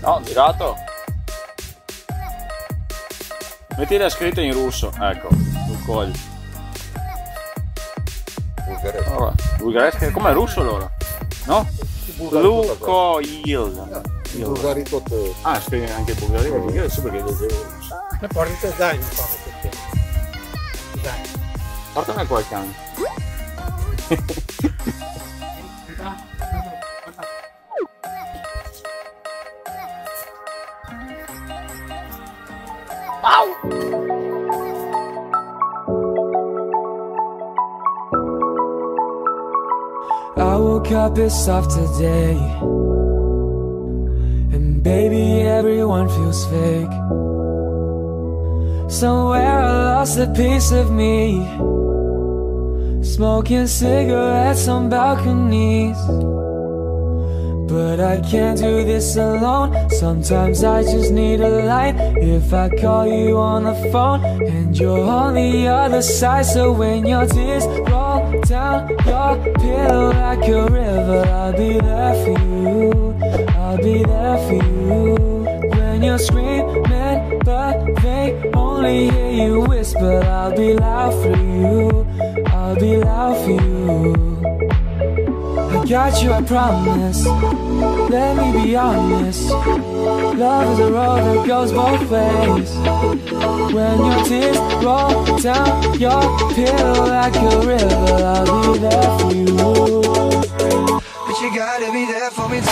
No, girato. Metti la scritta in russo, ecco, sul coglio. Bulgaresco. Allora, bulgaresco, com'è russo allora? No? Lukoil. Bulgarito te. Ah, scrivi anche il bulgarico, io so perché leggevo. E porti te zaino qua perché. Dai. Portami qualche anno. I woke up pissed off today, and baby everyone feels fake. Somewhere I lost a piece of me, smoking cigarettes on balconies. But I can't do this alone. Sometimes I just need a light. If I call you on the phone and you're on the other side, so when your tears roll down your pillow like a river, I'll be there for you. I'll be there for you. When you're screaming but they only hear you whisper, I'll be loud for you. I'll be loud for you. I got you, I promise. Let me be honest. Love is a road that goes both ways. When your tears roll down your pillow like a river, I'll be there for you. But you gotta be there for me too.